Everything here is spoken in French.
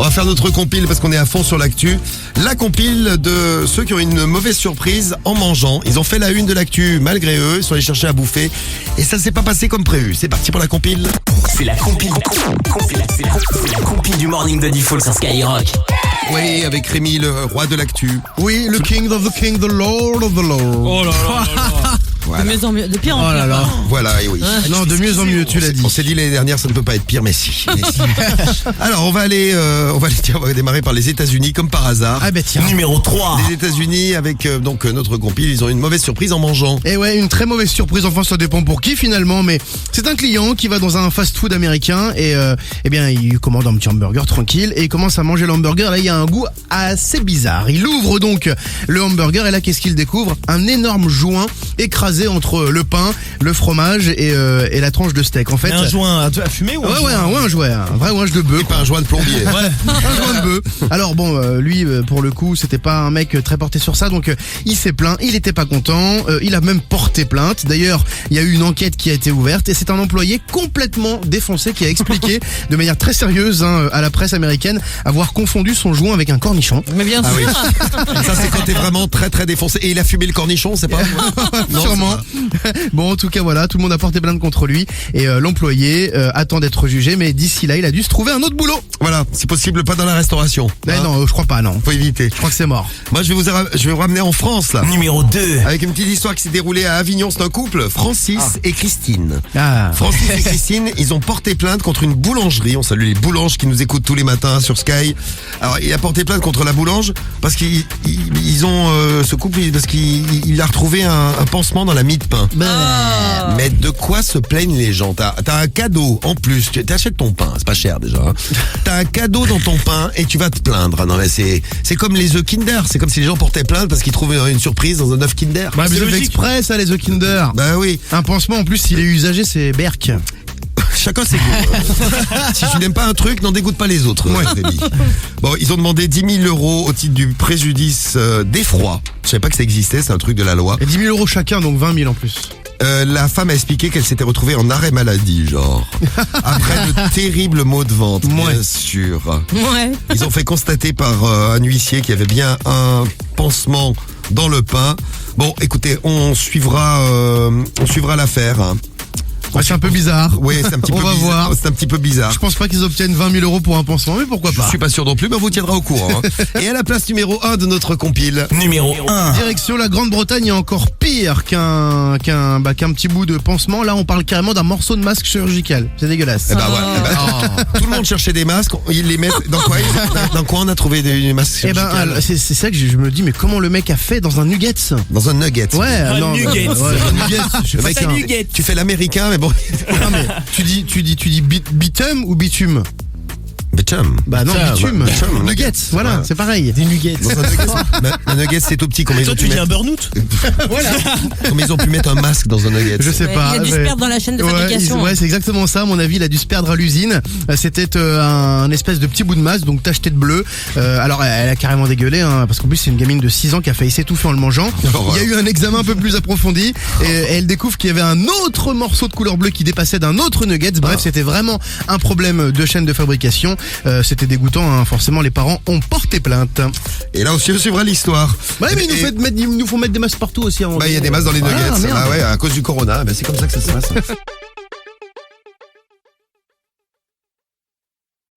On va faire notre compile parce qu'on est à fond sur l'actu. La compile de ceux qui ont une mauvaise surprise en mangeant. Ils ont fait la une de l'actu malgré eux, ils sont allés chercher à bouffer. Et ça s'est pas passé comme prévu. C'est parti pour la compile. C'est la compile du morning de Diffoul sur Skyrock. Oui, avec Rémi, le roi de l'actu. Oui, le king of the king, the lord of the lord. Oh là là là là. Voilà. De mieux en mieux, de pire en pire. Oh là là. Voilà, et oui. Non, de mieux en mieux, tu l'as dit. On s'est dit l'année dernière, ça ne peut pas être pire, mais si. Alors, on va démarrer par les États-Unis, comme par hasard. Ah bah tiens. Numéro 3. Les États-Unis, avec notre compile, ils ont une mauvaise surprise en mangeant. Et ouais, une très mauvaise surprise, enfin ça dépend pour qui finalement, mais c'est un client qui va dans un fast-food américain et eh bien il commande un petit hamburger tranquille et il commence à manger l'hamburger. Là il y a un goût assez bizarre. Il ouvre donc le hamburger et là qu'est-ce qu'il découvre? Un énorme joint écrasé entre le pain, le fromage et la tranche de steak. En fait, Un joint à fumer ou un vrai ouinge de bœuf. Et pas un joint de plombier. Un joint de bœuf. Alors bon, lui, pour le coup, c'était pas un mec très porté sur ça, donc il s'est plaint, il était pas content, il a même porté plainte. D'ailleurs, il y a eu une enquête qui a été ouverte et c'est un employé complètement défoncé qui a expliqué de manière très sérieuse à la presse américaine avoir confondu son joint avec un cornichon. Mais bien Ah sûr. oui. Ça, c'est quand t'es vraiment très très défoncé. Et il a fumé le cornichon, c'est pas? Non, Sûrement. Bon, en tout cas, voilà, tout le monde a porté plainte contre lui et l'employé attend d'être jugé, mais d'ici là, il a dû se trouver un autre boulot. Voilà, si possible, pas dans la restauration. Non, je crois pas, non. Faut éviter. Je crois que c'est mort. Moi, je vais vous ramener en France, là. Numéro 2. Avec une petite histoire qui s'est déroulée à Avignon. C'est un couple, Francis et Christine. Ah. Francis et Christine, ils ont porté plainte contre une boulangerie. On salue les boulanges qui nous écoutent tous les matins sur Sky. Alors, il a porté plainte contre la boulange parce qu'ils ont ce couple parce qu'il a retrouvé un pansement dans la mie de pain. Mais de quoi se plaignent les gens? T'as un cadeau en plus. Tu achètes ton pain, c'est pas cher déjà. Hein. T'as un cadeau dans ton pain et tu vas te plaindre. Non mais c'est comme les œufs Kinder. C'est comme si les gens portaient plainte parce qu'ils trouvaient une surprise dans un œuf Kinder. Bah, mais c'est c'est fait logique. exprès, ça, les œufs Kinder. Bah oui. Un pansement, en plus, s'il est usagé, c'est Berk. Chacun ses goûts. Si tu n'aimes pas un truc, n'en dégoûte pas les autres. Rémi. Bon, ils ont demandé 10 000 € au titre du préjudice d'effroi. Je savais pas que ça existait, c'est un truc de la loi. Et 10 000 € chacun, donc 20 000 en plus. La femme a expliqué qu'elle s'était retrouvée en arrêt maladie, genre. Après de terribles maux de ventre, bien sûr. Ouais. Ils ont fait constater par un huissier qu'il y avait bien un pansement dans le pain. Bon, écoutez, on suivra l'affaire. Hein. Ouais, c'est un peu bizarre. Oui, c'est un petit On peu va bizarre. voir. C'est un petit peu bizarre. Je pense pas qu'ils obtiennent 20 000 € pour un pansement, mais pourquoi Je pas. suis pas sûr non plus, mais on vous tiendra au courant. Hein. Et à la place numéro 1 de notre compile. Numéro 1. Direction la Grande-Bretagne est encore pire qu'un petit bout de pansement. Là, on parle carrément d'un morceau de masque chirurgical. C'est dégueulasse. Eh ben, voilà. Eh ben, tout le monde cherchait des masques. Ils les mettent dans quoi? Dans quoi on a trouvé des masques Eh ben, chirurgicales? c'est ça que je me dis, mais comment le mec a fait dans un nuggets? Dans un nugget. Ouais, Un nugget. un nugget. Je sais Le pas mec, ça. tu fais l'américain, mais bon. Non, mais tu dis bitum ou bitume? Bitum. Bah non, bitume. Bitum, Nuggets, voilà, Ouais. c'est pareil. Des nuggets. Dans un nugget, un nugget c'est tout petit. Combien ils Toi, ont tu pu dis un mettre? burn-out. Voilà. Combien ils ont pu mettre un masque dans un nugget? Je sais Ouais, pas. il a dû se mais- perdre dans la chaîne de Ouais, fabrication. ouais, c'est exactement ça. À mon avis, il a dû se perdre à l'usine. C'était un espèce de petit bout de masse, donc tacheté de bleu. Alors, elle a carrément dégueulé, hein, parce qu'en plus, c'est une gamine de 6 ans qui a failli s'étouffer en le mangeant. Il y a eu un examen un peu plus approfondi et elle découvre qu'il y avait un autre morceau de couleur bleue qui dépassait d'un autre nugget. Bref, c'était vraiment un problème de chaîne de fabrication. C'était dégoûtant, hein. Forcément, les parents ont porté plainte. Et là aussi, on suivra l'histoire. Ouais, mais ils nous font mettre des masques partout aussi. Bah, il y a des masques dans les nuggets. Ah, merde. Ah ouais, à cause du corona. Ben, c'est comme ça que ça se passe.